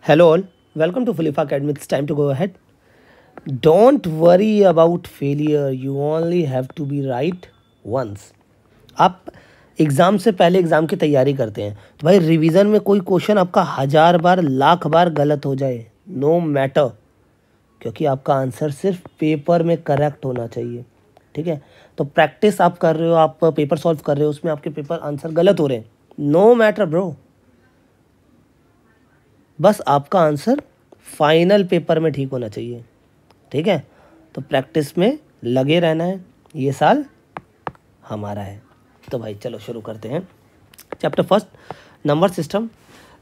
Hello all, welcome to Philippa Academy. It's time to go ahead. Don't worry about failure. You only have to be right once. आप exam से पहले exam की तैयारी करते हैं तो भाई रिवीजन में कोई क्वेश्चन आपका 1000 बार लाख बार गलत हो जाए नो मैटर, क्योंकि आपका आंसर सिर्फ पेपर में करेक्ट होना चाहिए। ठीक है, तो प्रैक्टिस आप कर रहे हो, आप पेपर सॉल्व कर रहे हो, उसमें आपके पेपर आंसर गलत हो रहे हैं, नो मैटर ब्रो, बस आपका आंसर फाइनल पेपर में ठीक होना चाहिए। ठीक है, तो प्रैक्टिस में लगे रहना है, ये साल हमारा है। तो भाई चलो शुरू करते हैं। Chapter first, number system.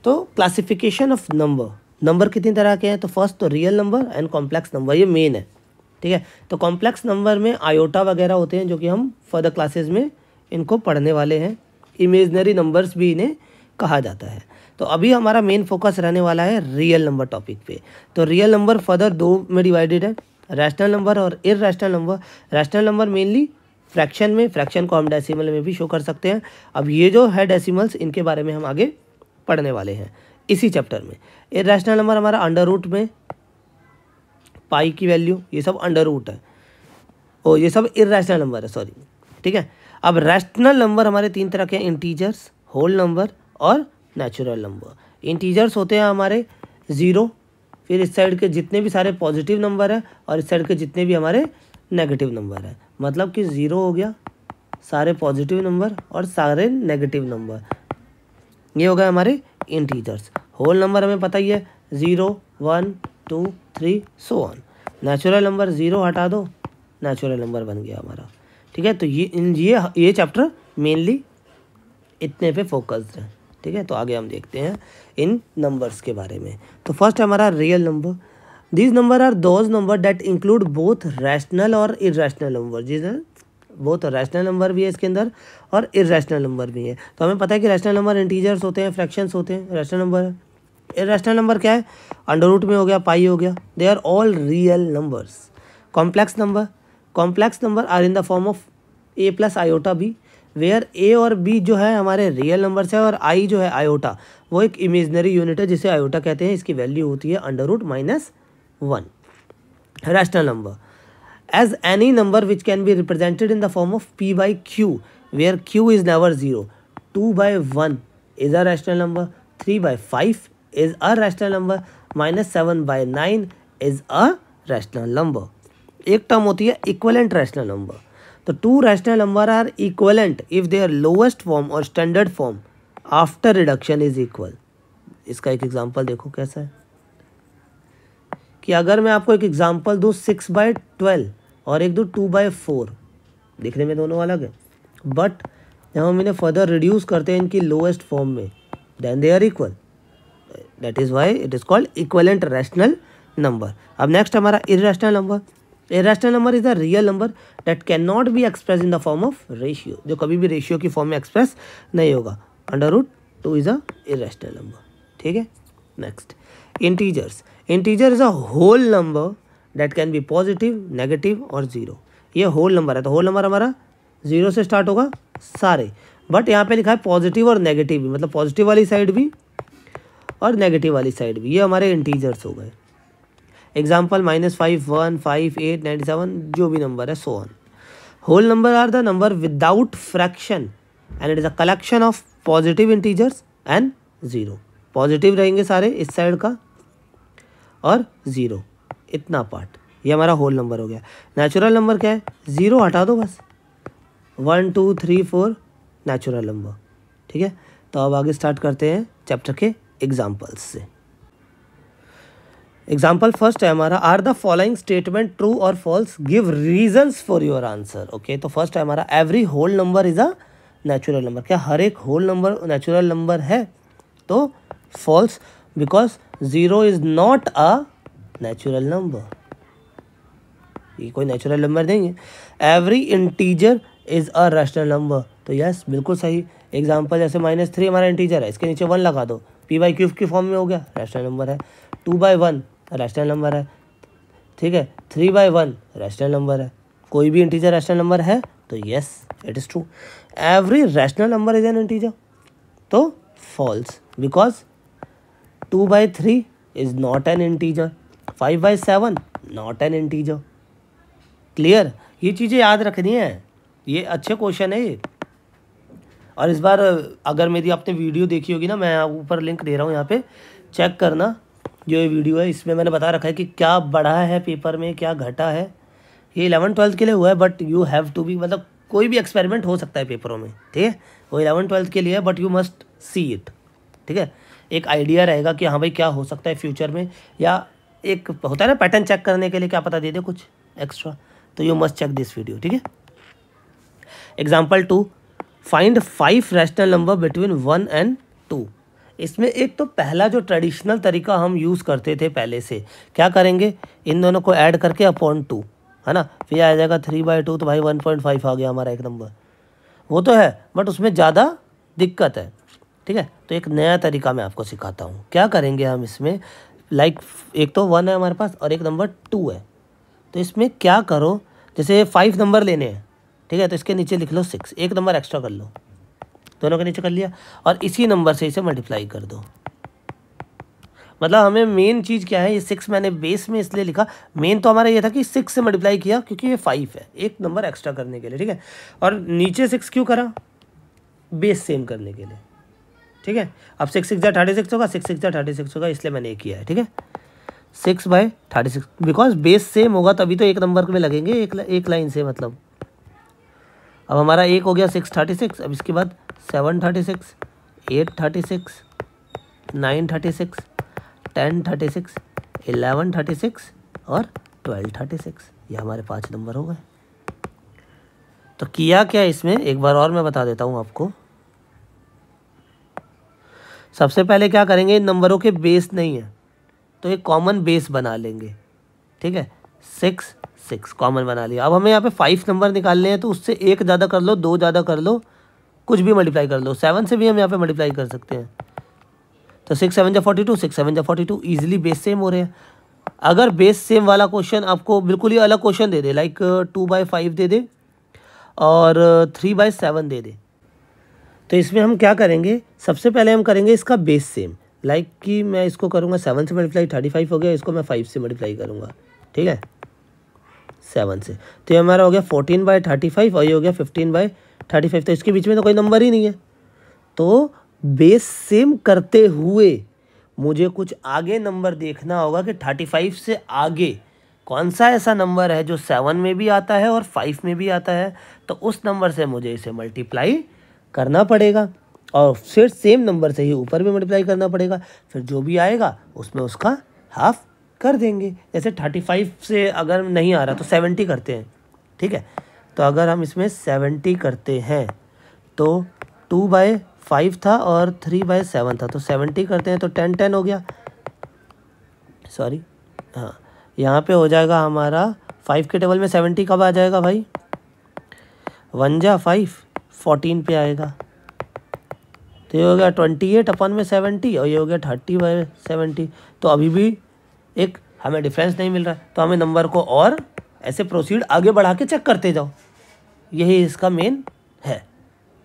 तो क्लासिफिकेशन ऑफ नंबर कितनी तरह के हैं? तो फर्स्ट तो real number and complex number, ये मेन है। ठीक है, तो कॉम्प्लेक्स नंबर में आयोटा वगैरह होते हैं जो कि हम फर्दर क्लासेस में इनको पढ़ने वाले हैं। इमेजनरी नंबर्स भी इन्हें कहा जाता है। तो अभी हमारा मेन फोकस रहने वाला है रियल नंबर टॉपिक पे। तो रियल नंबर फर्दर दो में डिवाइडेड है, रैशनल नंबर और irrational number. Rational number mainly fraction में, फ्रैक्शन को हम डेसिमल में भी शो कर सकते हैं। अब ये जो है डेसिमल्स, इनके बारे में हम आगे पढ़ने वाले हैं इसी चैप्टर में। इररेशनल नंबर हमारा अंडर रूट में पाई की वैल्यू, ये सब अंडर रूट है, ओ ये सब इररेशनल नंबर है, सॉरी। ठीक है, अब रैशनल नंबर हमारे तीन तरह के हैं, इंटीजर्स, होल नंबर और नेचुरल नंबर। इंटीजर्स होते हैं हमारे 0, फिर इस साइड के जितने भी सारे पॉजिटिव नंबर है और इस साइड के जितने भी हमारे नेगेटिव नंबर है, मतलब कि 0 हो गया, सारे पॉजिटिव नंबर और सारे नेगेटिव नंबर, ये हो गए हमारे इंटीजर्स। होल नंबर हमें पता ही है, 0 1 2 3 सो ऑन। नेचुरल नंबर 0 हटा दो, नेचुरल नंबर बन गया हमारा। ठीक है, तो ये चैप्टर मेनली इतने पे फोकस्ड है। ठीक है, तो आगे हम देखते हैं इन नंबर्स के बारे में। तो फर्स्ट हमारा real number. These number are those number that include both rational और इररेशनल नंबर। जी सर, बोथ रैशनल नंबर भी है इसके अंदर और इररेशनल नंबर भी है। तो हमें पता है कि रैशनल नंबर इंटीजर्स होते हैं, फ्रैक्शंस होते हैं, रैशनल नंबर है। इररेशनल नंबर क्या है? अंडर रूट में हो गया, पाई हो गया, they are all real numbers. Complex number are in the form of a plus iota B, where A और बी जो है हमारे रियल नंबर्स है और आई जो है आयोटा वो एक इमेजनरी यूनिट है जिसे आयोटा कहते हैं। इसकी वैल्यू होती है under root -1। Rational number, as any number which can be represented in the form of p by Q, where q is never 0। 2/1 is a rational number, 3/5 is a rational number, -7/9 is a rational number. एक term होती है equivalent rational number. तो two rational number are equivalent if their lowest form और standard form after reduction is equal. इसका एक example देखो कैसा है कि अगर मैं आपको एक एग्जांपल दूं 6/12 और एक दूं 2/4, दिखने में दोनों अलग है, बट जब हम इन्हें फर्दर रिड्यूस करते हैं इनकी लोएस्ट फॉर्म में, then they are equal, that is why it is called equivalent rational number. अब नेक्स्ट हमारा irrational number. Irrational number is a real number that can not be express in the form of ratio, जो कभी भी ratio की form में express नहीं होगा। Under root 2 is a irrational number. ठीक है, next integers. Integer is a whole number that can be positive, negative और 0। ये होल नंबर है, तो होल नंबर हमारा 0 से स्टार्ट होगा सारे, बट यहाँ पे लिखा है पॉजिटिव और नेगेटिव भी, मतलब पॉजिटिव वाली साइड भी और नेगेटिव वाली साइड भी, ये हमारे इंटीजर्स हो गए। एग्जाम्पल -5 1 5 8 97, जो भी नंबर है, so on. Whole number are the number without fraction and it is a collection of positive integers and 0। Positive रहेंगे सारे इस साइड का और 0, इतना पार्ट, ये हमारा होल नंबर हो गया। नेचुरल नंबर क्या है? 0 हटा दो बस, 1 2 3 4 नेचुरल नंबर। ठीक है, तो अब आगे स्टार्ट करते हैं चैप्टर के एग्जाम्पल्स से। एग्जाम्पल फर्स्ट है हमारा, are the following statement true और false, give reasons for your answer. Okay, तो फर्स्ट है हमारा, every whole number is a natural number. क्या हर एक होल नंबर नेचुरल नंबर है? तो false, because 0 is not a natural number, ये कोई नेचुरल नंबर नहीं है। Every integer is a rational number, तो यस बिल्कुल सही। एग्जाम्पल जैसे -3 हमारा इंटीजर है, इसके नीचे 1 लगा दो, p/q की फॉर्म में हो गया, रैशनल नंबर है। 2/1 रैशनल नंबर है। ठीक है, 3/1 रैशनल नंबर है। कोई भी इंटीजर रैशनल नंबर है तो yes it is true. Every rational number is an integer, तो false, because 2/3 is not an integer, 5/7 not an integer. Clear, ये चीज़ें याद रखनी है, ये अच्छे क्वेश्चन है ये। और इस बार अगर मेरी आपने वीडियो देखी होगी ना, मैं ऊपर लिंक दे रहा हूँ यहाँ पे, चेक करना जो ये वीडियो है, इसमें मैंने बता रखा है कि क्या बढ़ा है पेपर में, क्या घटा है। ये 11th-12th के लिए हुआ है, but you have to be, मतलब कोई भी एक्सपेरिमेंट हो सकता है पेपरों में, ठीक है, वो 11th-12th के लिए है, but you must see it, ठीक है। एक आइडिया रहेगा कि हाँ भाई क्या हो सकता है फ्यूचर में, या एक होता है ना पैटर्न चेक करने के लिए, क्या पता दे दे कुछ एक्स्ट्रा, तो you must check this video, ठीक है। Example 2, find 5 rational number between 1 and 2। इसमें एक तो पहला जो ट्रेडिशनल तरीका हम यूज़ करते थे पहले से, क्या करेंगे, इन दोनों को ऐड करके अपॉन 2, है ना, फिर आ जाएगा 3/2, तो भाई 1.5 आ गया हमारा एक नंबर। वो तो है, बट उसमें ज़्यादा दिक्कत है, ठीक है। तो एक नया तरीका मैं आपको सिखाता हूँ। क्या करेंगे हम इसमें, लाइक एक तो 1 है हमारे पास और एक नंबर 2 है, तो इसमें क्या करो, जैसे 5 नंबर लेने हैं, ठीक है, तो इसके नीचे लिख लो 6, एक नंबर एक्स्ट्रा कर लो, दोनों के नीचे कर लिया, और इसी नंबर से इसे मल्टीप्लाई कर दो। मतलब हमें मेन चीज़ क्या है, ये 6 मैंने बेस में इसलिए लिखा, मेन तो हमारा ये था कि 6 से मल्टीप्लाई किया क्योंकि ये 5 है, एक नंबर एक्स्ट्रा करने के लिए, ठीक है। और नीचे 6 क्यों करा, बेस सेम करने के लिए, ठीक है। अब 6×6 = 36 होगा, 6×6 = 36 होगा, इसलिए मैंने ये किया है, ठीक है। 6/36, बिकॉज बेस सेम होगा तभी तो एक नंबर में लगेंगे, एक लाइन से, मतलब अब हमारा एक हो गया 636, अब इसके बाद 736, 836, 936, 1036, 1136 और 1236, ये हमारे 5 नंबर हो गए। तो किया क्या इसमें, एक बार और मैं बता देता हूँ आपको। सबसे पहले क्या करेंगे, इन नंबरों के बेस नहीं है तो एक कॉमन बेस बना लेंगे, ठीक है। 6 कॉमन बना लिया। अब हमें यहाँ पे 5 नंबर निकालने हैं, तो उससे एक ज़्यादा कर लो, 2 ज़्यादा कर लो, कुछ भी मल्टीप्लाई कर लो, 7 से भी हम यहाँ पे मल्टीप्लाई कर सकते हैं। तो 6×7 = 42, 6×7 = 42, ईजिली बेस सेम हो रहे हैं। अगर बेस सेम वाला क्वेश्चन आपको बिल्कुल ही अलग क्वेश्चन दे दे, लाइक 2/5 दे दे और 3/7 दे दे, तो इसमें हम क्या करेंगे, सबसे पहले हम करेंगे इसका बेस सेम, लाइक कि मैं इसको करूँगा 7 से मल्टीप्लाई, 35 हो गया, इसको मैं 5 से मल्टीप्लाई करूँगा, ठीक है, 7 से, तो ये हमारा हो गया 14/35 और ये हो गया 15/35, तो इसके बीच में तो कोई नंबर ही नहीं है। तो बेस सेम करते हुए मुझे कुछ आगे नंबर देखना होगा कि 35 से आगे कौन सा ऐसा नंबर है जो 7 में भी आता है और 5 में भी आता है, तो उस नंबर से मुझे इसे मल्टीप्लाई करना पड़ेगा, और फिर सेम नंबर से ही ऊपर भी मल्टीप्लाई करना पड़ेगा, फिर जो भी आएगा उसमें उसका हाफ कर देंगे। जैसे 35 से अगर नहीं आ रहा तो 70 करते हैं, ठीक है। तो अगर हम इसमें 70 करते हैं तो 2/5 था और 3/7 था, तो 70 करते हैं तो 10 हो गया, सॉरी, हाँ, यहाँ पे हो जाएगा हमारा 5 के टेबल में 70 कब आ जाएगा भाई, 1×5 14 पे आएगा, तो ये हो गया 28/70 और ये हो गया 30/70। तो अभी भी एक हमें डिफरेंस नहीं मिल रहा, तो हमें नंबर को और ऐसे प्रोसीड आगे बढ़ा के चेक करते जाओ, यही इसका मेन है,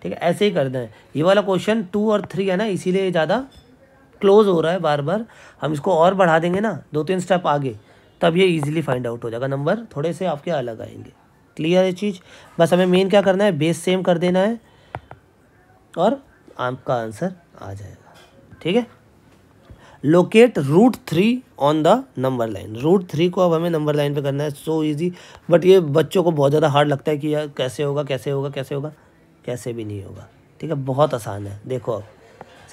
ठीक है। ऐसे ही करना है। ये वाला क्वेश्चन 2 और 3 है ना, इसीलिए ज़्यादा क्लोज हो रहा है बार बार, हम इसको और बढ़ा देंगे ना 2-3 स्टेप आगे, तब ये इजीली फाइंड आउट हो जाएगा, नंबर थोड़े से आपके अलग आएंगे। क्लियर है चीज़, बस हमें मेन क्या करना है, बेस सेम कर देना है और आपका आंसर आ जाएगा, ठीक है। Locate √3 on the number line, √3 को अब हमें नंबर लाइन पे करना है, सो इजी, बट ये बच्चों को बहुत ज़्यादा हार्ड लगता है कि यार कैसे होगा, कैसे होगा, कैसे होगा, कैसे भी नहीं होगा, ठीक है, बहुत आसान है। देखो अब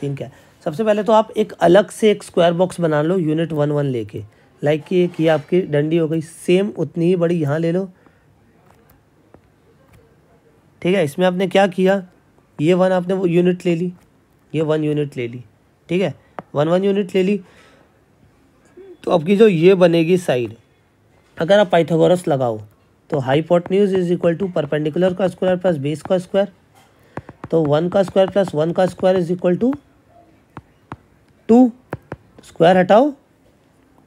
सीन क्या है, सबसे पहले तो आप एक अलग से एक स्क्वायर बॉक्स बना लो यूनिट 1 लेके, लाइक कि एक ये आपकी डंडी हो गई, सेम उतनी ही बड़ी यहाँ ले लो, ठीक है। इसमें आपने क्या किया, ये 1 आपने वो यूनिट ले ली, ये 1 यूनिट ले ली, ठीक है, 1 यूनिट ले ली, तो आपकी जो ये बनेगी साइड, अगर आप पाइथागोरस लगाओ तो हाइपोटेन्यूज = परपेंडिकुलर का स्क्वायर प्लस बेस का स्क्वायर, तो 1 का स्क्वायर प्लस 1 का स्क्वायर = 2, स्क्वायर हटाओ,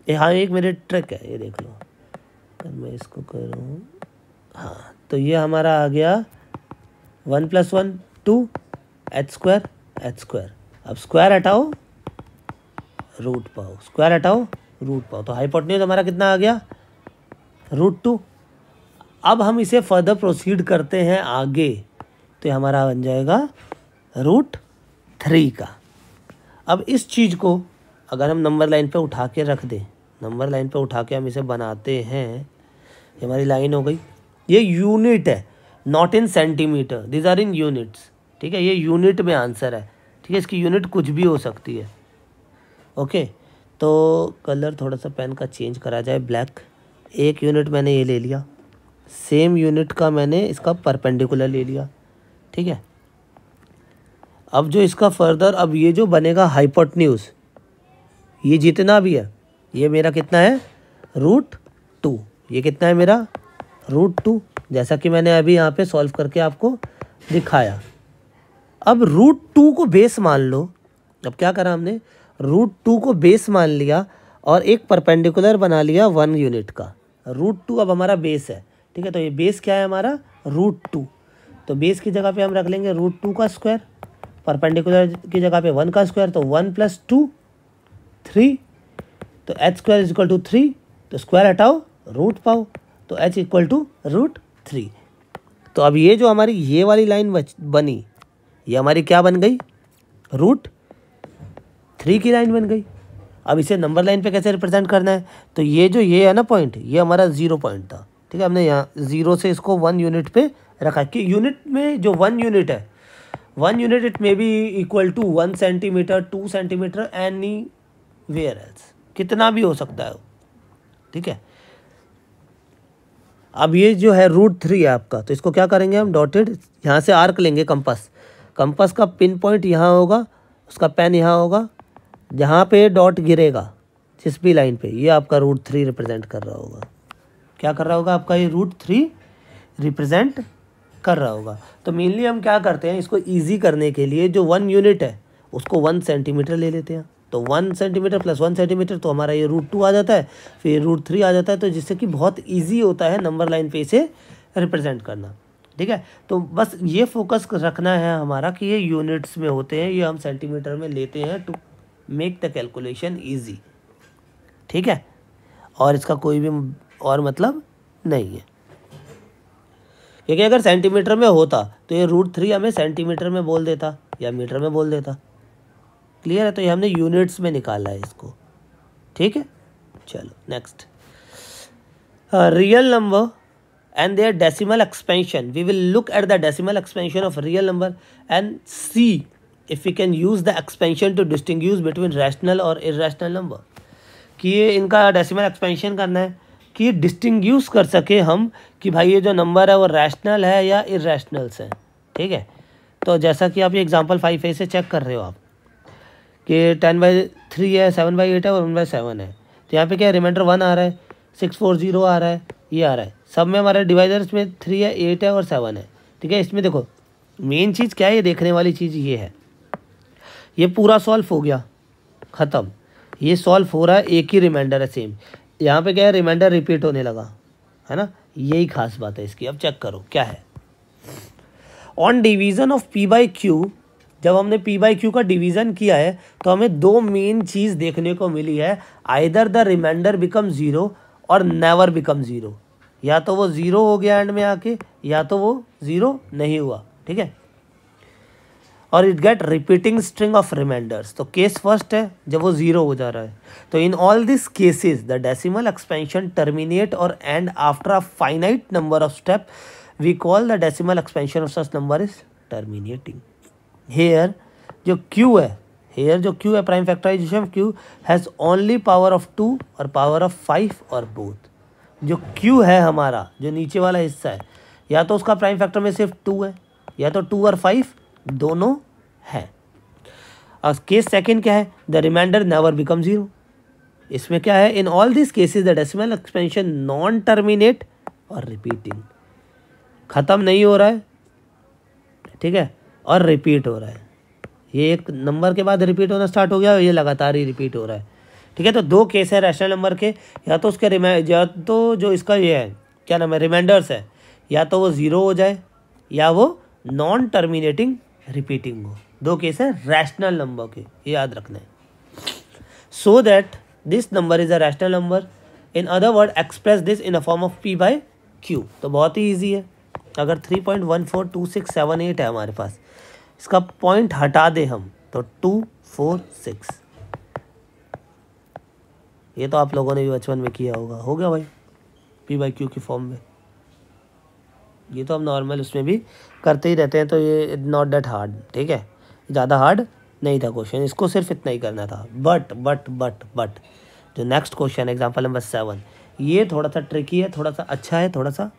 हाँ एक मेरी ट्रिक है, ये देख लो, अगर मैं इसको करूँ, हाँ, तो ये हमारा आ गया 1 + 1 2, h² अब स्क्वायर हटाओ, रूट पाओ, स्क्वायर हटाओ रूट पाओ, तो हाइपोटेन्यूज हमारा कितना आ गया √2। अब हम इसे फर्दर प्रोसीड करते हैं आगे, तो हमारा बन जाएगा √3 का। अब इस चीज़ को अगर हम नंबर लाइन पे उठा के रख दें, नंबर लाइन पे उठा के हम इसे बनाते हैं, ये हमारी लाइन हो गई। ये यूनिट है, not in centimetre, this are in units, ठीक है, ये यूनिट में आंसर है, ठीक है, इसकी यूनिट कुछ भी हो सकती है। ओके, तो कलर थोड़ा सा पेन का चेंज करा जाए, ब्लैक। एक यूनिट मैंने ये ले लिया, सेम यूनिट का मैंने इसका परपेंडिकुलर ले लिया, ठीक है। अब जो इसका फर्दर, अब ये जो बनेगा हाइपोटेन्यूज, ये जितना भी है, ये मेरा कितना है √2, ये कितना है मेरा √2, जैसा कि मैंने अभी यहाँ पे सॉल्व करके आपको दिखाया। अब √2 को बेस मान लो, अब क्या करा हमने, √2 को बेस मान लिया और एक परपेंडिकुलर बना लिया 1 यूनिट का। √2 अब हमारा बेस है, ठीक है, तो ये बेस क्या है हमारा √2, तो बेस की जगह पे हम रख लेंगे √2 का स्क्वायर, परपेंडिकुलर की जगह पे 1 का स्क्वायर, तो 1 + 2 3, तो h² = 3, तो स्क्वायर हटाओ रूट पाओ, तो h = √3। तो अब ये जो हमारी ये वाली लाइन बनी, ये हमारी क्या बन गई √3 की लाइन बन गई। अब इसे नंबर लाइन पे कैसे रिप्रेजेंट करना है, तो ये जो ये है ना पॉइंट, ये हमारा 0 पॉइंट था, ठीक है, हमने यहाँ 0 से इसको 1 यूनिट पे रखा कि यूनिट में जो 1 यूनिट है, 1 unit it may be equal to 1 centimetre, 2 centimetre, anywhere else, कितना भी हो सकता है, ठीक है। अब ये जो है √3 है आपका, तो इसको क्या करेंगे हम, डॉटेड यहाँ से आर्क लेंगे, कंपास का पिन पॉइंट यहाँ होगा, उसका पेन यहाँ होगा, जहाँ पे डॉट गिरेगा जिस भी लाइन पे, ये आपका √3 रिप्रेजेंट कर रहा होगा। क्या कर रहा होगा आपका, ये √3 रिप्रेजेंट कर रहा होगा। तो मेनली हम क्या करते हैं, इसको ईजी करने के लिए जो 1 यूनिट है उसको 1 सेंटीमीटर ले लेते हैं, तो 1 सेंटीमीटर + 1 सेंटीमीटर, तो हमारा ये √2 आ जाता है, फिर √3 आ जाता है, तो जिससे कि बहुत ईजी होता है नंबर लाइन पे इसे रिप्रेजेंट करना, ठीक है। तो बस ये फोकस रखना है हमारा कि ये यूनिट्स में होते हैं, ये हम सेंटीमीटर में लेते हैं to make the calculation easy, ठीक है, और इसका कोई भी और मतलब नहीं है, क्योंकि अगर सेंटीमीटर में होता तो ये √3 हमें सेंटीमीटर में बोल देता या मीटर में बोल देता। क्लियर है, तो ये हमने यूनिट्स में निकाला है इसको, ठीक है। चलो next, real number and their decimal expansion. We will look at the decimal expansion of real number and see if we can use the expansion to distinguish between rational और irrational number. कि ये इनका decimal expansion करना है कि ये distinguish कर सके हम कि भाई ये जो नंबर है वो रैशनल है या इरेशनल्स है, ठीक है। तो जैसा कि आप ये एग्जाम्पल 5A से चेक कर रहे हो आप कि 10/3 है, 7/8 है और 1/7 है, तो यहाँ पे क्या रिमाइंडर 1 आ रहा है, 640 आ रहा है, ये आ रहा है, सब में हमारे डिवाइजर्स में 3 है, 8 है और 7 है, ठीक है। इसमें देखो मेन चीज़ क्या है, ये देखने वाली चीज़ ये है, ये पूरा सॉल्व हो गया, ख़त्म, ये सॉल्व हो रहा है, एक ही रिमाइंडर है सेम, यहाँ पे क्या है रिमाइंडर रिपीट होने लगा, है ना, यही खास बात है इसकी। अब चेक करो क्या है, ऑन डिवीज़न ऑफ p/q, जब हमने p/q का डिवीज़न किया है तो हमें दो मेन चीज़ देखने को मिली है, आइदर द रिमाइंडर बिकम 0 और नेवर बिकम 0, या तो वो 0 हो गया एंड में आके, या तो वो 0 नहीं हुआ, ठीक है। और it get repeating string of remainders, तो केस फर्स्ट है जब वो 0 हो जा रहा है, तो in all this cases the decimal expansion terminate और end after a finite number of step, we call the decimal expansion of such number is terminating. Here जो q है, हेयर जो q है, prime factorisation of q has only power of 2 और power of 5 और both. जो q है हमारा जो नीचे वाला हिस्सा है, या तो उसका प्राइम फैक्टर में सिर्फ 2 है, या तो 2 और 5 दोनों है। और केस सेकंड क्या है, द रिमाइंडर नेवर बिकम 0, इसमें क्या है, इन all this cases the decimal expansion non terminate और रिपीटिंग, ख़त्म नहीं हो रहा है, ठीक है, और रिपीट हो रहा है, ये एक नंबर के बाद रिपीट होना स्टार्ट हो गया और ये लगातार ही रिपीट हो रहा है, ठीक है। तो दो केस है रैशनल नंबर के, या तो उसके या तो जो इसका ये है क्या नाम है रिमाइंडर्स है, या तो वो 0 हो जाए या वो नॉन टर्मिनेटिंग रिपीटिंग हो, दो केस है रैशनल नंबर के, ये याद रखना है। So that this number is a rational number, in other word express this in a form of p by q। तो बहुत ही ईजी है। अगर 3.142678 है हमारे पास, इसका पॉइंट हटा दे हम तो 246। ये तो आप लोगों ने भी बचपन में किया होगा, हो गया भाई p बाई क्यू की फॉर्म में। ये तो हम नॉर्मल उसमें भी करते ही रहते हैं, तो ये नॉट दैट हार्ड, ठीक है, ज़्यादा हार्ड नहीं था क्वेश्चन, इसको सिर्फ इतना ही करना था। बट जो नेक्स्ट क्वेश्चन एग्जांपल नंबर 7, ये थोड़ा सा ट्रिकी है, थोड़ा सा अच्छा है, थोड़ा सा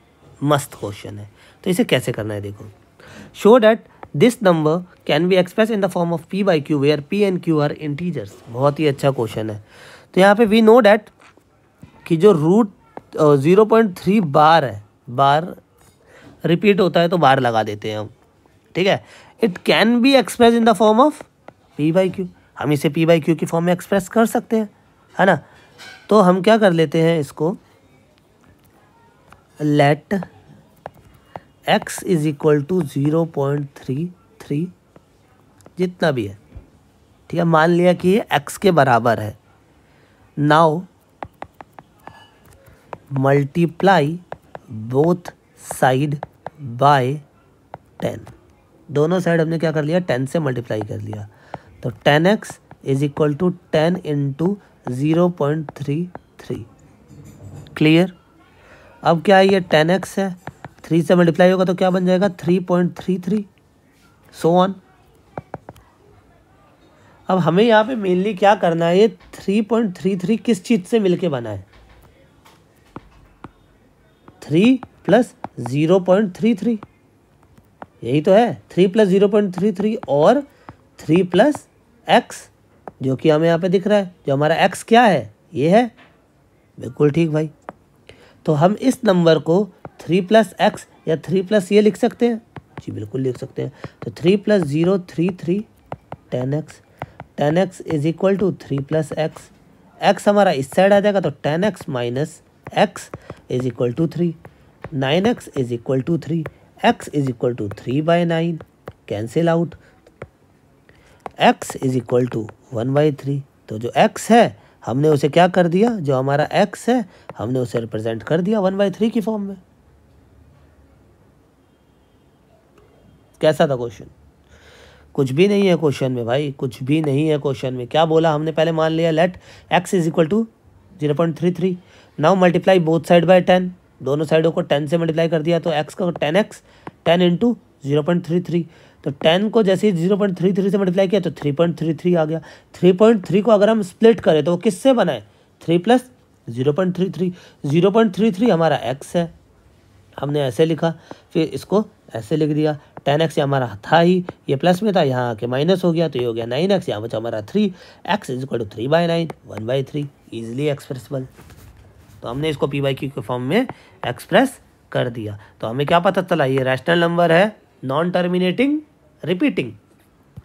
मस्त क्वेश्चन है। तो इसे कैसे करना है देखो, show that this number can be express in the form of p by Q where p and q are integers. बहुत ही अच्छा क्वेश्चन है। तो यहाँ पे वी नो डैट कि जो रूट 0.3 बार है, बार रिपीट होता है तो बार लगा देते हैं हम, ठीक है। It can be express in the form of p by Q, हम इसे p बाई क्यू की फॉर्म में एक्सप्रेस कर सकते हैं, है ना। तो हम क्या कर लेते हैं इसको, let x is equal to 0.33 जितना भी है, ठीक है, मान लिया कि ये x के बराबर है। Now multiply both side by 10, दोनों साइड हमने क्या कर लिया, 10 से मल्टीप्लाई कर लिया। तो 10x is equal to 10 into 0.33। Clear. अब क्या है, ये 10x है, 3 से मल्टीप्लाई होगा तो क्या बन जाएगा 3.33, सो ऑन। अब हमें यहाँ पे मेनली क्या करना है, ये 3.33 किस चीज से मिलके बना है, 3 प्लस 0.33, यही तो है, 3 प्लस 0.33 और 3 प्लस x, जो कि हमें यहाँ पे दिख रहा है। जो हमारा x क्या है, ये है, बिल्कुल ठीक भाई। तो हम इस नंबर को 3 प्लस एक्स या 3 प्लस ये लिख सकते हैं, जी बिल्कुल लिख सकते हैं। तो 3 plus 0.33 10x is equal to 3 plus X, X हमारा इस साइड आ जाएगा तो 10x minus X is equal to 3, 9x is equal to 3, x is equal to 3/9, cancel out, x is equal to 1/3। तो जो x है हमने उसे क्या कर दिया, जो हमारा x है हमने उसे रिप्रेजेंट कर दिया 1/3 की फॉर्म में। कैसा था क्वेश्चन, कुछ भी नहीं है क्वेश्चन में भाई, कुछ भी नहीं है क्वेश्चन में। क्या बोला हमने, पहले मान लिया let x is equal to 0.33, now multiply both side by 10, दोनों साइडों को 10 से मल्टीप्लाई कर दिया तो x का 10x 10 इंटू 0.33, तो 10 को जैसे ही 0.33 से मल्टीप्लाई किया तो 3.33 आ गया। 3.3 को अगर हम स्प्लिट करें तो वो किससे बना है, 3 प्लस 0.33, 0.33 हमारा x है, हमने ऐसे लिखा, फिर इसको ऐसे लिख दिया। 10x हमारा था ही, ये प्लस में था, यहाँ आके माइनस हो गया तो ये हो गया 9x, यहाँ बचा हमारा 3, x is equal to 3/9, 1/3, easily expressible. तो हमने इसको p बाई क्यू के फॉर्म में एक्सप्रेस कर दिया। तो हमें क्या पता चला, ये रैशनल नंबर है, non terminating, repeating.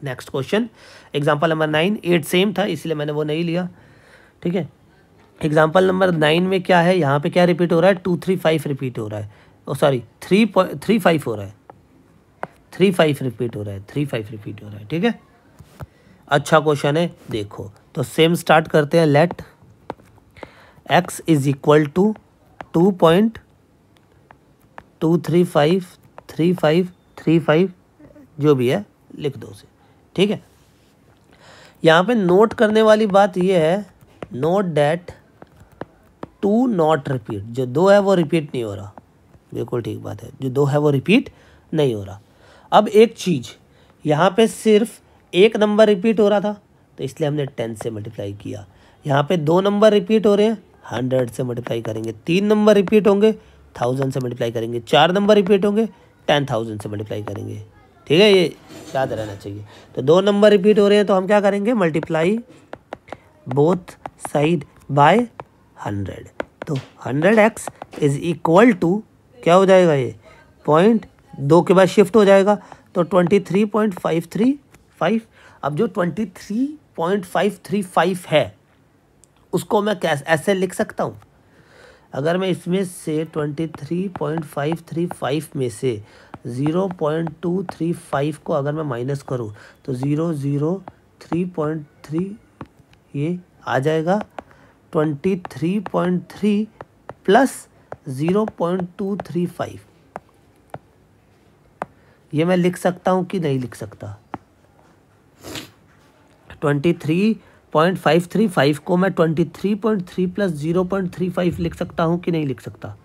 Next question example number 9, 8 same था इसलिए मैंने वो नहीं लिया, ठीक है। एग्जाम्पल नंबर 9 में क्या है, यहाँ पे क्या रिपीट हो रहा है, 235 रिपीट हो रहा है, ओ सॉरी 3.35 हो रहा है, 35 रिपीट हो रहा है, 35 रिपीट हो रहा है, ठीक है। अच्छा क्वेश्चन है, देखो तो सेम स्टार्ट करते हैं। Let x is equal to 2.2353535 जो भी है लिख दो उसे, ठीक है। यहाँ पे नोट करने वाली बात ये है, नोट डैट 2 नॉट रिपीट, जो 2 है वो रिपीट नहीं हो रहा, बिल्कुल ठीक बात है, जो 2 है वो रिपीट नहीं हो रहा। अब एक चीज़, यहाँ पे सिर्फ एक नंबर रिपीट हो रहा था तो इसलिए हमने 10 से मल्टीप्लाई किया। यहाँ पे 2 नंबर रिपीट हो रहे हैं, 100 से मल्टीप्लाई करेंगे। 3 नंबर रिपीट होंगे, 1000 से मल्टीप्लाई करेंगे। 4 नंबर रिपीट होंगे, 10,000 से मल्टीप्लाई करेंगे, ठीक है, ये याद रहना चाहिए। तो 2 नंबर रिपीट हो रहे हैं तो हम क्या करेंगे, मल्टीप्लाई बोथ साइड बाय 100। तो 100x इज इक्वल टू क्या हो जाएगा, ये 0.2 के बाद शिफ्ट हो जाएगा तो 23.535। अब जो 23.535 है उसको मैं कैसे ऐसे लिख सकता हूँ, अगर मैं इसमें से 23.535 में से 0.235 को अगर मैं माइनस करूँ तो 003.3 ये आ जाएगा 23.3 प्लस 0.235। ये मैं लिख सकता हूँ कि नहीं लिख सकता? 23.535 को मैं 23.3 प्लस 0.35 लिख सकता हूँ कि नहीं लिख सकता?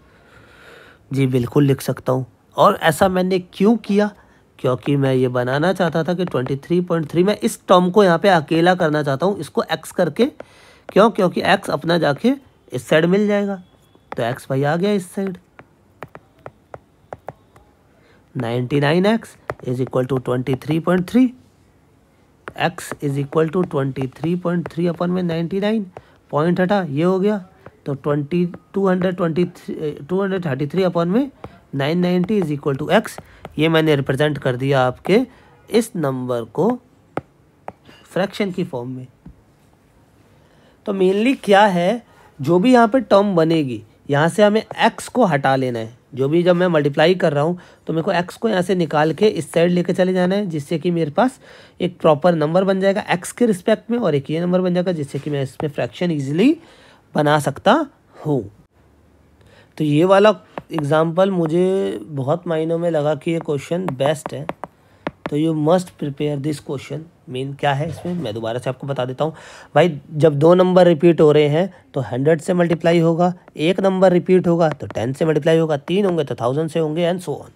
जी बिल्कुल लिख सकता हूँ। और ऐसा मैंने क्यों किया? क्योंकि मैं ये बनाना चाहता था कि 23.3 मैं इस टर्म को यहाँ पे अकेला करना चाहता हूँ, इसको x करके। क्यों? क्योंकि x अपना जाके इस साइड मिल जाएगा, तो x भाई आ गया इस side. 99x is equal to 23.3, x is equal to 23.3 अपन में 99, पॉइंट हटा, ये हो गया। तो 233 अपन में 990 इज इक्वल टू x। ये मैंने रिप्रेजेंट कर दिया आपके इस नंबर को फ्रैक्शन की फॉर्म में। तो मेनली क्या है, जो भी यहाँ पे टर्म बनेगी यहाँ से हमें x को हटा लेना है। जो भी जब मैं मल्टीप्लाई कर रहा हूँ तो मेरे को x को यहाँ से निकाल के इस साइड लेके चले जाना है, जिससे कि मेरे पास एक प्रॉपर नंबर बन जाएगा x के रिस्पेक्ट में, और एक ये नंबर बन जाएगा जिससे कि मैं इसमें फ्रैक्शन ईजिली बना सकता हूँ। तो ये वाला एग्जाम्पल मुझे बहुत मायनों में लगा कि ये क्वेश्चन बेस्ट है, तो you must prepare this question. Main क्या है इसमें मैं दोबारा से आपको बता देता हूँ भाई। जब दो नंबर रिपीट हो रहे हैं तो 100 से मल्टीप्लाई होगा, एक नंबर रिपीट होगा तो 10 से मल्टीप्लाई होगा, 3 होंगे तो 1000 से होंगे, एंड सो ऑन।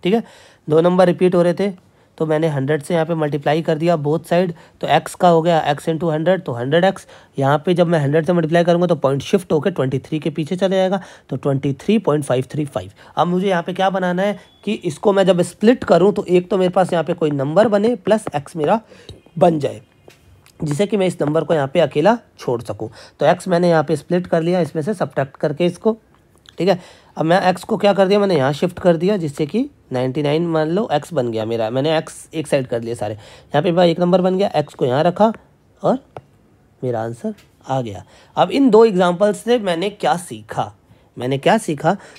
ठीक है, दो नंबर रिपीट हो रहे थे तो मैंने 100 से यहाँ पे मल्टीप्लाई कर दिया बोथ साइड, तो x का हो गया x इंटू 100, तो 100x। यहाँ पे जब मैं 100 से मल्टीप्लाई करूँगा तो पॉइंट शिफ्ट होकर 23 के पीछे चले जाएगा, तो 23.535। अब मुझे यहाँ पे क्या बनाना है कि इसको मैं जब स्प्लिट करूँ तो एक तो मेरे पास यहाँ पे कोई नंबर बने प्लस x मेरा बन जाए, जिसे कि मैं इस नंबर को यहाँ पे अकेला छोड़ सकूँ। तो x मैंने यहाँ पे स्प्लिट कर लिया, इसमें से सब्ट्रैक्ट करके इसको। ठीक है, अब मैं x को क्या कर दिया, मैंने यहाँ शिफ्ट कर दिया, जिससे कि 99 मान लो x बन गया मेरा। मैंने x एक साइड कर लिए सारे, यहाँ पे भाई एक नंबर बन गया, x को यहाँ रखा और मेरा आंसर आ गया। अब इन दो एग्जांपल्स से मैंने क्या सीखा?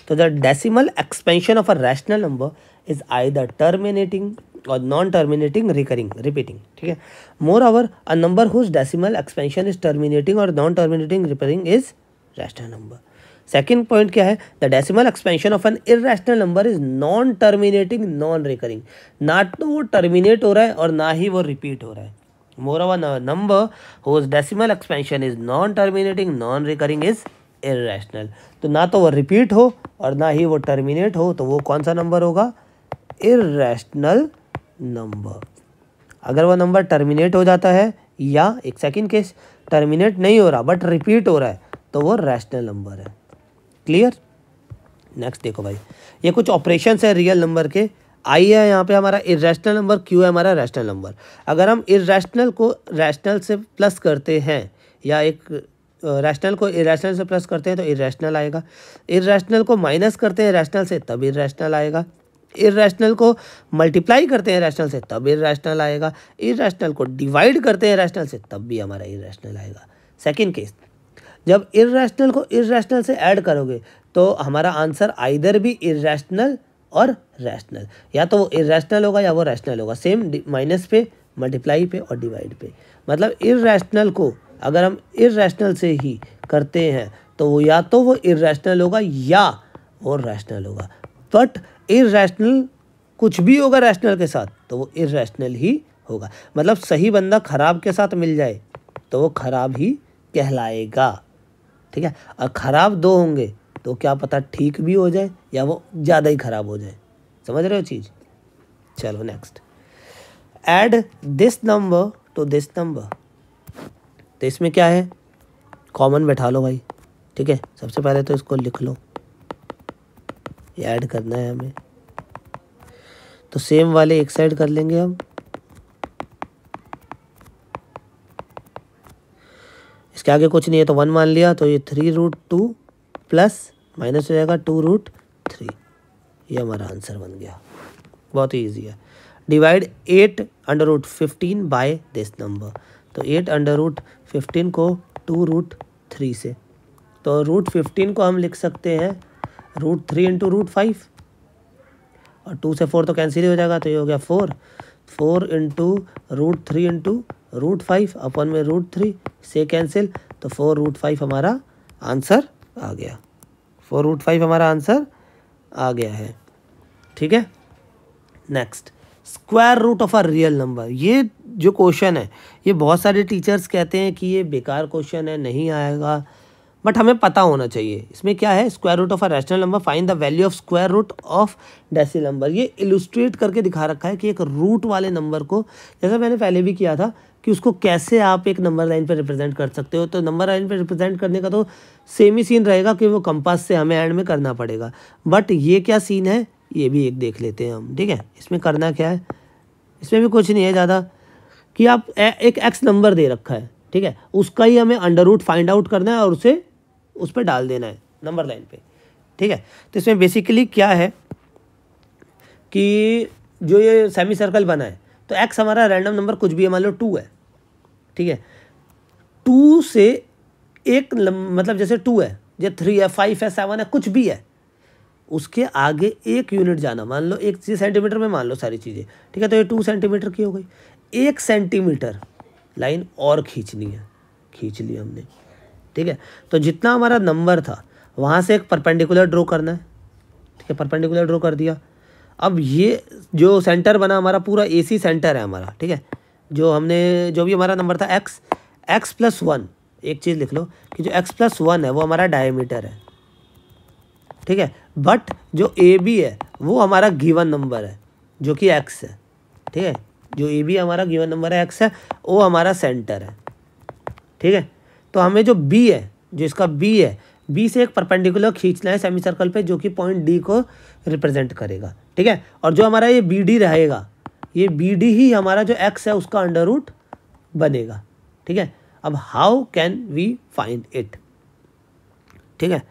तो the decimal expansion of a rational number is either terminating और नॉन टर्मिनेटिंग रिपीटिंग। ठीक है, moreover a number whose decimal expansion is terminating और non terminating repeating is rational number. Second point क्या है, the decimal expansion of an irrational number is non terminating non recurring. ना तो वो terminate हो रहा है और ना ही वो रिपीट हो रहा है। Moreover number whose decimal expansion is non terminating non recurring is irrational. तो ना तो वो रिपीट हो और ना ही वो टर्मिनेट हो, तो वो कौन सा नंबर होगा? Irrational number. अगर वो नंबर टर्मिनेट हो जाता है या एक सेकंड केस टर्मिनेट नहीं हो रहा बट रिपीट हो रहा है, तो वो रैशनल नंबर है। क्लियर? नेक्स्ट देखो भाई, ये कुछ ऑपरेशंस है रियल नंबर के। आई है यहाँ पे हमारा इर्रेशनल नंबर, क्यू है हमारा रैशनल नंबर। अगर हम इर्रेशनल को रैशनल से प्लस करते हैं या एक रैशनल को इरेशनल से प्लस करते हैं तो इरेशनल आएगा। इरेशनल को माइनस करते हैं रैशनल से तब इरेशनल आएगा। इरेशनल को मल्टीप्लाई करते हैं रैशनल से तब इरेशनल आएगा। इरेशनल को डिवाइड करते हैं रैशनल से तब भी हमारा इरेशनल आएगा। सेकंड केस, जब इरेशनल को इरेशनल से ऐड करोगे तो हमारा आंसर आइदर भी इरेशनल और रैशनल, या तो वो इरेशनल होगा या वो रैशनल होगा। सेम माइनस पे, मल्टीप्लाई पे और डिवाइड पे। मतलब इरेशनल को अगर हम इरेशनल से ही करते हैं तो वो या तो वो इरेशनल होगा या वो रैशनल होगा। बट इरेशनल कुछ भी होगा रैशनल के साथ तो वो इरेशनल ही होगा। मतलब सही बंदा खराब के साथ मिल जाए तो वो खराब ही कहलाएगा। ठीक है, और ख़राब दो होंगे तो क्या पता ठीक भी हो जाए या वो ज़्यादा ही ख़राब हो जाए। समझ रहे हो चीज़? चलो next, add this number two this number. तो इसमें क्या है, कॉमन बैठा लो भाई। ठीक है, सबसे पहले तो इसको लिख लो, ये ऐड करना है हमें। तो सेम वाले एक साइड कर लेंगे हम। इसके आगे कुछ नहीं है तो 1 मान लिया, तो ये 3√2 प्लस माइनस हो जाएगा 2√3। ये हमारा आंसर बन गया। बहुत ही ईजी है। Divide 8√15 by this number. तो 8√15 को 2√3 से, तो √15 को हम लिख सकते हैं √3 इंटू √5, और 2 से 4 तो कैंसिल हो जाएगा, तो ये हो गया 4 इंटू √3 इंटू √5 अपॉन में √3 से कैंसिल, तो 4√5 हमारा आंसर आ गया। 4√5 हमारा आंसर आ गया है। ठीक है, next, square root of a real number. ये जो क्वेश्चन है ये बहुत सारे टीचर्स कहते हैं कि ये बेकार क्वेश्चन है, नहीं आएगा, बट हमें पता होना चाहिए। इसमें क्या है, square root of a rational number, find the value of square root of decimal number. ये इलुस्ट्रेट करके दिखा रखा है कि एक रूट वाले नंबर को, जैसा मैंने पहले भी किया था, कि उसको कैसे आप एक नंबर लाइन पर रिप्रेजेंट कर सकते हो। तो नंबर लाइन पर रिप्रेजेंट करने का तो सेम ही सीन रहेगा कि वो कंपास से हमें एंड में करना पड़ेगा, बट ये क्या सीन है ये भी एक देख लेते हैं हम। ठीक है, इसमें करना क्या है, इसमें भी कुछ नहीं है ज़्यादा, कि आप एक एक्स नंबर दे रखा है, ठीक है, उसका ही हमें अंडर रूट फाइंड आउट करना है और उसे उस पर डाल देना है नंबर लाइन पे। ठीक है, तो इसमें बेसिकली क्या है कि जो ये सेमी सर्कल बना है, तो एक्स हमारा रैंडम नंबर कुछ भी है, मान लो 2 है। ठीक है, 2 से एक मतलब जैसे 2 है, जैसे 3 है, 5 है, 7 है, कुछ भी है, उसके आगे 1 यूनिट जाना, मान लो 1 सेंटीमीटर में मान लो सारी चीज़ें। ठीक है, तो ये 2 सेंटीमीटर की हो गई। 1 सेंटीमीटर लाइन और खींचनी है, खींच ली हमने। ठीक है, तो जितना हमारा नंबर था वहाँ से एक परपेंडिकुलर ड्रॉ करना है। ठीक है, परपेंडिकुलर ड्रॉ कर दिया। अब ये जो सेंटर बना हमारा पूरा AC सेंटर है हमारा। ठीक है, जो भी हमारा नंबर था x+1, एक चीज़ लिख लो कि जो x+1 है वो हमारा डायमीटर है। ठीक है, बट जो AB है वो हमारा गिवन नंबर है जो कि x है। ठीक है, जो AB हमारा गिवन नंबर है x है, वो हमारा सेंटर है। ठीक है, तो हमें जो B है, जो इसका B है, B से एक परपेंडिकुलर खींचना है सेमी सर्कल पे जो कि पॉइंट D को रिप्रेजेंट करेगा। ठीक है, और जो हमारा ये BD रहेगा, ये BD ही हमारा जो x है उसका अंडर रूट बनेगा। ठीक है, अब how can we find it. ठीक है,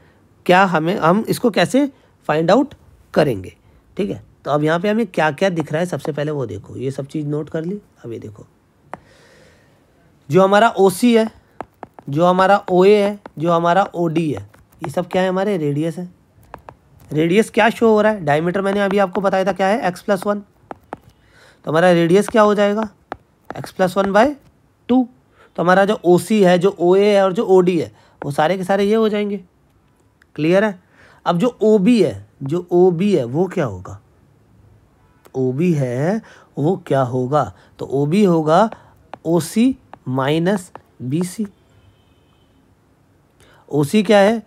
क्या हम इसको कैसे फाइंड आउट करेंगे। ठीक है, तो अब यहाँ पे हमें क्या क्या दिख रहा है, सबसे पहले वो देखो, ये सब चीज़ नोट कर ली। अब ये देखो, जो हमारा OC है, जो हमारा OA है, जो हमारा OD है, ये सब क्या है, हमारे रेडियस है। रेडियस क्या शो हो रहा है, डायमीटर मैंने अभी आपको बताया था क्या है, x+1। तो हमारा रेडियस क्या हो जाएगा, x+1/2। तो हमारा जो OC है, जो OA है और जो OD है, वो सारे के सारे ये हो जाएंगे। क्लियर है। अब जो OB है वो क्या होगा, OB है वो क्या होगा, तो OB होगा OC माइनस BC। OC क्या है,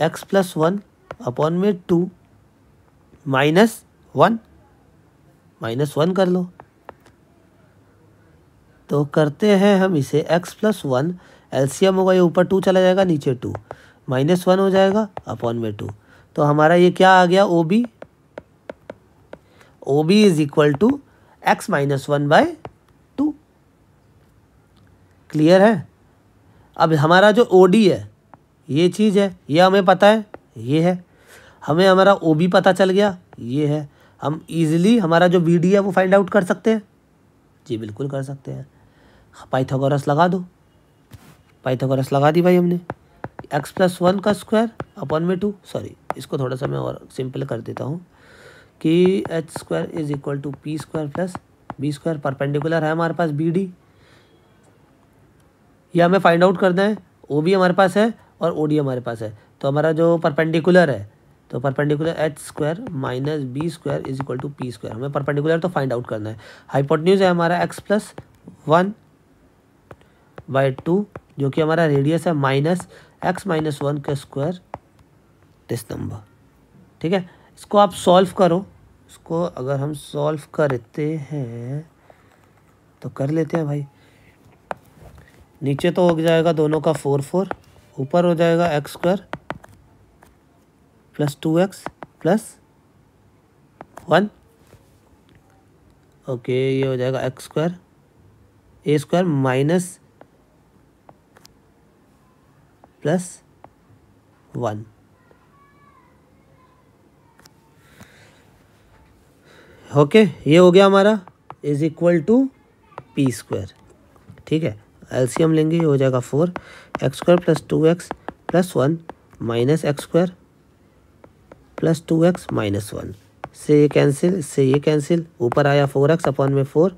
x+1 अपॉन में 2 -1 कर लो। तो करते हैं हम इसे, x+1 LCM होगा, ये ऊपर 2 चला जाएगा, नीचे 2, -1 हो जाएगा अपॉन में 2। तो हमारा ये क्या आ गया, OB is equal to x-1/2। Clear है। अब हमारा जो OD है, ये चीज़ है, ये हमें पता है, ये है, हमें हमारा OB पता चल गया, ये है। हम इजीली हमारा जो BD है वो फाइंड आउट कर सकते हैं। जी बिल्कुल कर सकते हैं, पाइथागोरस लगा दो। पाइथागोरस लगा दी भाई हमने। x+1 का स्क्वायर अपॉन में 2, सॉरी इसको थोड़ा सा मैं और सिंपल कर देता हूँ कि h² is equal to P² plus B²। Perpendicular है हमारे पास BD, यह हमें फाइंड आउट करना है। OB हमारे पास है और OD हमारे पास है, तो हमारा जो परपेंडिकुलर है, तो perpendicular h² minus B² is equal to P²। हमें परपेंडिकुलर तो फाइंड आउट करना है। हाइपोटेन्यूज है हमारा x+1/2 जो कि हमारा रेडियस है, माइनस x-1 का स्क्वायर दिस नंबर। ठीक है, इसको आप सॉल्व करो। इसको अगर हम सॉल्व करते हैं तो कर लेते हैं भाई। नीचे तो हो जाएगा दोनों का 4, ऊपर हो जाएगा x² plus 2x plus 1। Okay, ये हो जाएगा x² A² minus plus 1। Okay, ये हो गया हमारा इज इक्वल टू P²। ठीक है, LCM लेंगे, ये हो जाएगा 4, x² plus 2x plus 1 minus x² plus 2x minus 1 से ये कैंसिल, इससे ये कैंसिल, ऊपर आया 4x अपॉन में 4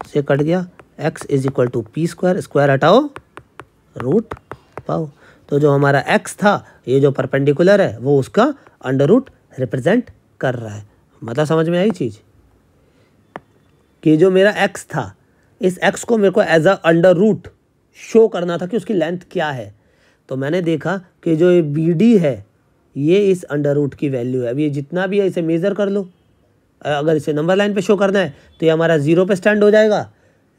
से कट गया, x is equal to P square, square हटाओ रूट पाओ। तो जो हमारा x था, ये जो परपेंडिकुलर है वो उसका अंडर रूट रिप्रेजेंट कर रहा है। मतलब समझ में आई चीज़ कि जो मेरा x था, इस x को मेरे को as a under root show करना था कि उसकी लेंथ क्या है। तो मैंने देखा कि जो ये BD है ये इस अंडर रूट की वैल्यू है। अब ये जितना भी है इसे मेज़र कर लो। अगर इसे नंबर लाइन पे शो करना है तो ये हमारा 0 पे स्टैंड हो जाएगा।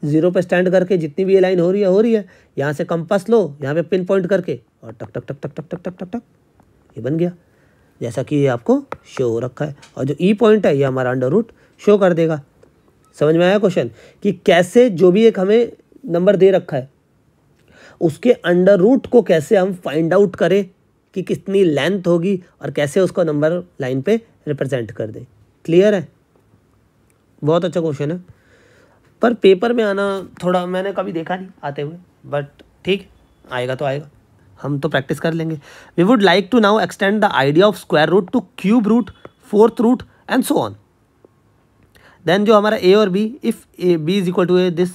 0 पे स्टैंड करके जितनी भी ये लाइन हो रही है यहाँ से कंपास लो, यहाँ पे पिन पॉइंट करके और टक टक टक टक टक टक टक टक टक ये बन गया, जैसा कि ये आपको शो हो रखा है। और जो ई पॉइंट है ये हमारा अंडर रूट शो कर देगा। समझ में आया क्वेश्चन कि कैसे जो भी एक हमें नंबर दे रखा है उसके अंडर रूट को कैसे हम फाइंड आउट करें कि कितनी लेंथ होगी और कैसे उसको नंबर लाइन पे रिप्रेजेंट कर दे। क्लियर है? बहुत अच्छा क्वेश्चन है, पर पेपर में आना थोड़ा मैंने कभी देखा नहीं आते हुए, बट ठीक आएगा तो आएगा, हम तो प्रैक्टिस कर लेंगे। We would like to now extend the idea of square root to cube root, fourth root and so on. Then जो हमारा ए और B, if B is equal to A this,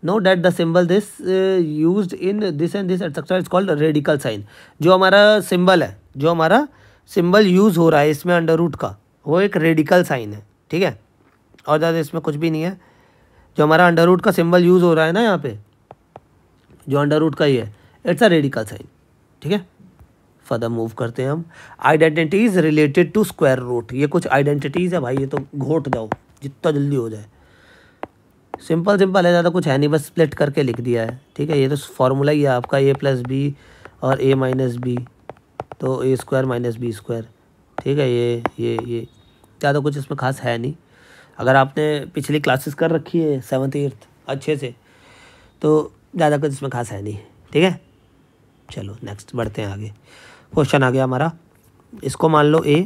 know that the symbol this used in this and this etcetera is called radical sign. जो हमारा symbol है, जो हमारा symbol use हो रहा है इसमें अंडर रूट का, वो एक रेडिकल साइन है। ठीक है, और ज़्यादा इसमें कुछ भी नहीं है। जो हमारा अंडर रूट का सिंबल यूज हो रहा है ना यहाँ पे, जो अंडर रूट का ही है, इट्स अ रेडिकल साइन। ठीक है, फर्दर मूव करते हैं हम। Identities related to square root, ये कुछ आइडेंटिटीज है भाई, ये तो घोट जाओ जितना जल्दी हो जाए। सिंपल सिंपल है, ज़्यादा कुछ है नहीं, बस स्प्लिट करके लिख दिया है। ठीक है, ये तो फॉर्मूला ही है आपका a प्लस बी और a माइनस बी, तो a square minus B square. ठीक है, ये ज़्यादा कुछ इसमें खास है नहीं। अगर आपने पिछली क्लासेस कर रखी है 7th 8th अच्छे से, तो ज़्यादा कुछ इसमें खास है नहीं। ठीक है, चलो नेक्स्ट बढ़ते हैं आगे। क्वेश्चन आ गया हमारा, इसको मान लो a,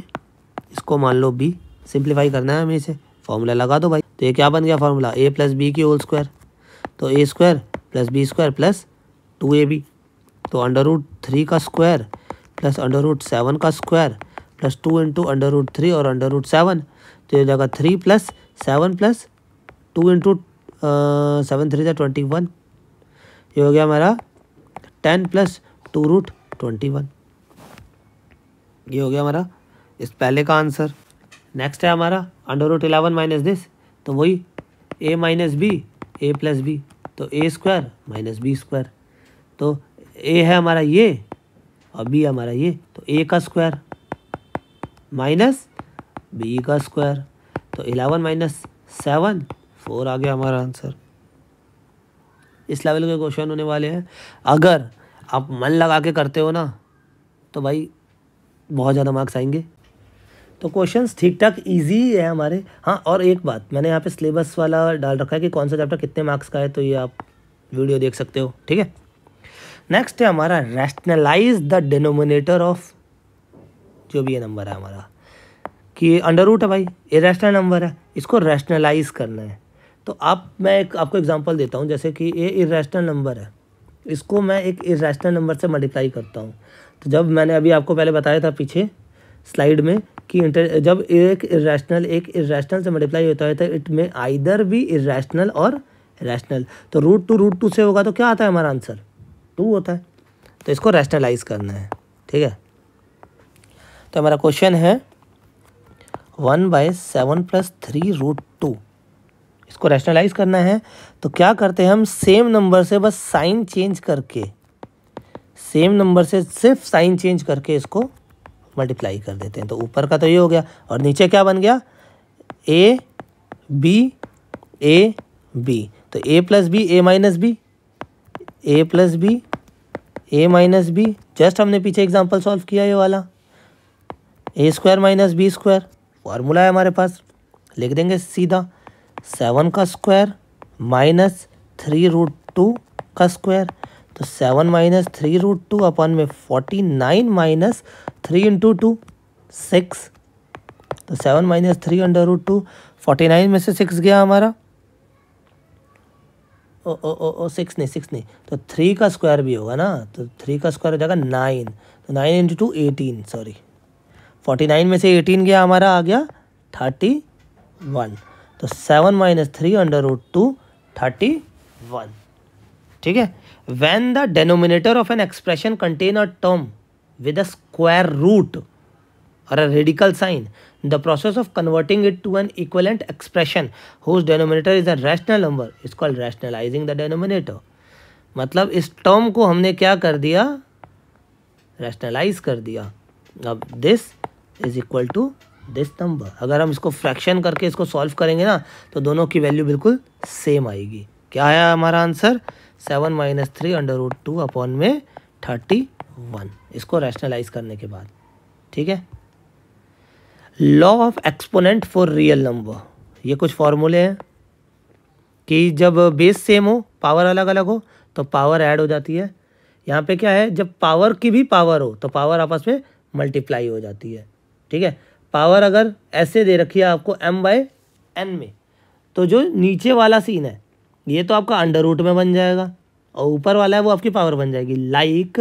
इसको मान लो b, सिंप्लीफाई करना है हमें इसे। फॉर्मूला लगा दो भाई। तो ये क्या बन गया फॉर्मूला, a प्लस बी की होल स्क्वायर, तो a square plus B square plus 2ab, तो अंडर रूट 3 का स्क्वायर प्लस अंडर रूट 7 का square plus 2 into under root 3 और अंडर रूट 7, तो ये जगह 3 प्लस 7 प्लस 2 इंटू 7 3 21, ये हो गया हमारा 10 प्लस 2 रूट 21। ये हो गया हमारा इस पहले का आंसर। नेक्स्ट है हमारा अंडर रूट 11 माइनस दिस, तो वही a minus B, A plus B, तो a square minus B square, तो a है हमारा ये और b हमारा ये, तो a का स्क्वायर माइनस b का स्क्वायर, तो 11 माइनस 7 4 आ गया हमारा आंसर। इस लेवल के क्वेश्चन होने वाले हैं। अगर आप मन लगा के करते हो ना तो भाई बहुत ज़्यादा मार्क्स आएंगे। तो क्वेश्चंस ठीक ठाक इजी है हमारे। हाँ, और एक बात, मैंने यहाँ पे सिलेबस वाला डाल रखा है कि कौन सा चैप्टर कितने मार्क्स का है, तो ये आप वीडियो देख सकते हो। ठीक है, नेक्स्ट है हमारा रैशनलाइज द डिनोमिनेटर ऑफ, जो भी ये नंबर है हमारा, कि अंडर रूट है भाई, इरेशनल नंबर है, इसको रैशनलाइज करना है। तो मैं आपको एग्जांपल देता हूँ, जैसे कि ये इरेशनल नंबर है, इसको मैं एक इरेशनल नंबर से मल्टीप्लाई करता हूँ। तो जब मैंने अभी आपको पहले बताया था पीछे स्लाइड में कि जब एक इरेशनल से मल्टीप्लाई होता है तो इट में आइदर भी इरेशनल और रैशनल, तो रूट टू से होगा तो क्या आता है हमारा आंसर 2 होता है। तो इसको रैशनलाइज करना है। ठीक है, तो हमारा क्वेश्चन है 1/7 + 3 √2, इसको रैशनलाइज करना है। तो क्या करते हैं हम, सेम नंबर से बस साइन चेंज करके, सेम नंबर से सिर्फ साइन चेंज करके इसको मल्टीप्लाई कर देते हैं। तो ऊपर का तो ये हो गया और नीचे क्या बन गया, a b, तो a plus B, a minus B, a plus B, a minus B, just हमने पीछे एग्जांपल सॉल्व किया ये वाला, a square minus B square, formula है हमारे पास, लिख देंगे सीधा 7 का स्क्वायर माइनस 3 √2 का स्क्वायर, तो 7 माइनस 3 √2 अपन में 49 माइनस 3 इंटू 2 6, तो 7 माइनस 3 अंडर रूट 2, 49 में से 6 गया हमारा, 6 नहीं, तो 3 का स्क्वायर भी होगा ना, तो 3 का स्क्वायर हो जाएगा 9, तो 9 इंटू 2 18, सॉरी 49 में से 18 गया हमारा, आ गया 31, तो 7 माइनस 3 अंडर रूट 2 31। 1, ठीक है। When the denominator of an expression contain a term with a square root और a radical sign, the process of converting it to an equivalent expression whose denominator is a rational number is called rationalising the denominator. मतलब इस term को हमने क्या कर दिया, rationalise कर दिया। अब this is equal to this number. अगर हम इसको फ्रैक्शन करके इसको सॉल्व करेंगे ना तो दोनों की वैल्यू बिल्कुल सेम आएगी। क्या आया हमारा आंसर, 7 - 3 √ 2 अपॉन में 31, इसको रैशनलाइज करने के बाद, ठीक है। Law of exponent for real number, ये कुछ फॉर्मूले हैं कि जब बेस सेम हो, पावर अलग अलग हो तो पावर ऐड हो जाती है। यहाँ पे क्या है, जब पावर की भी पावर हो तो पावर आपस में मल्टीप्लाई हो जाती है, ठीक है। पावर अगर ऐसे दे रखी है आपको m/n में, तो जो नीचे वाला सीन है ये तो आपका अंडर रूट में बन जाएगा और ऊपर वाला है वो आपकी पावर बन जाएगी। लाइक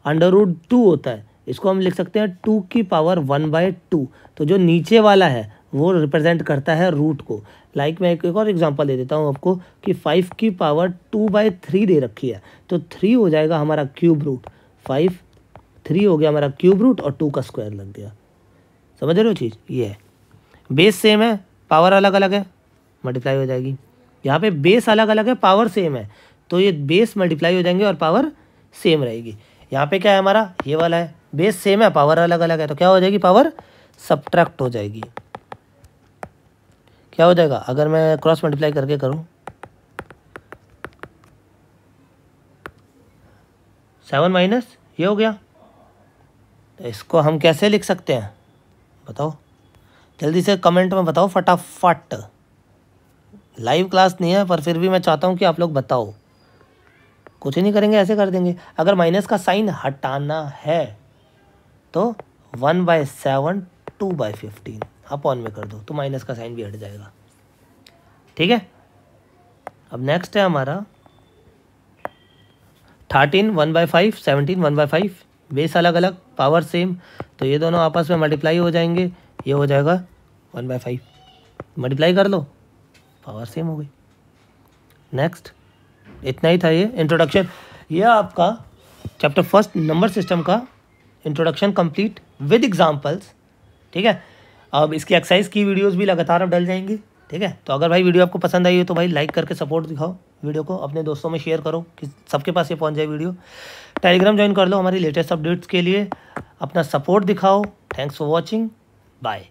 √2 होता है, इसको हम लिख सकते हैं 2 की पावर 1/2। तो जो नीचे वाला है वो रिप्रेजेंट करता है रूट को। लाइक मैं एक और एग्जांपल दे देता हूँ आपको कि 5 की पावर 2/3 दे रखी है, तो 3 हो जाएगा हमारा क्यूब रूट। 5 3 हो गया हमारा क्यूब रूट और 2 का स्क्वायर लग गया। समझ रहे हो चीज़, ये है। बेस सेम है, पावर अलग अलग है, मल्टीप्लाई हो जाएगी। यहाँ पे बेस अलग अलग है, पावर सेम है, तो ये बेस मल्टीप्लाई हो जाएंगे और पावर सेम रहेगी। यहाँ पे क्या है हमारा, ये वाला है, बेस सेम है, पावर अलग अलग है, तो क्या हो जाएगी, पावर सब्ट्रैक्ट हो जाएगी। क्या हो जाएगा, अगर मैं क्रॉस मल्टीप्लाई करके करूँ 7 - ये हो गया, तो इसको हम कैसे लिख सकते हैं बताओ, जल्दी से कमेंट में बताओ फटाफट। लाइव क्लास नहीं है पर फिर भी मैं चाहता हूँ कि आप लोग बताओ। कुछ ही नहीं करेंगे, ऐसे कर देंगे। अगर माइनस का साइन हटाना है तो 1/7 2/15 अपॉन में कर दो, तो माइनस का साइन भी हट जाएगा, ठीक है। अब नेक्स्ट है हमारा 13 1/5, 17 1/5। बेस अलग अलग, पावर सेम, तो ये दोनों आपस में मल्टीप्लाई हो जाएंगे, ये हो जाएगा 1/5, मल्टीप्लाई कर लो, पावर सेम हो गई। नेक्स्ट, इतना ही था ये इंट्रोडक्शन। ये आपका चैप्टर 1 नंबर सिस्टम का इंट्रोडक्शन कंप्लीट विद एग्जांपल्स, ठीक है। अब इसकी एक्सरसाइज की वीडियोस भी लगातार अब डल जाएंगी, ठीक है। तो अगर भाई वीडियो आपको पसंद आई हो तो भाई लाइक करके सपोर्ट दिखाओ, वीडियो को अपने दोस्तों में शेयर करो कि सबके पास ये पहुंच जाए वीडियो। टेलीग्राम ज्वाइन कर लो हमारी लेटेस्ट अपडेट्स के लिए, अपना सपोर्ट दिखाओ। Thanks for watching, bye.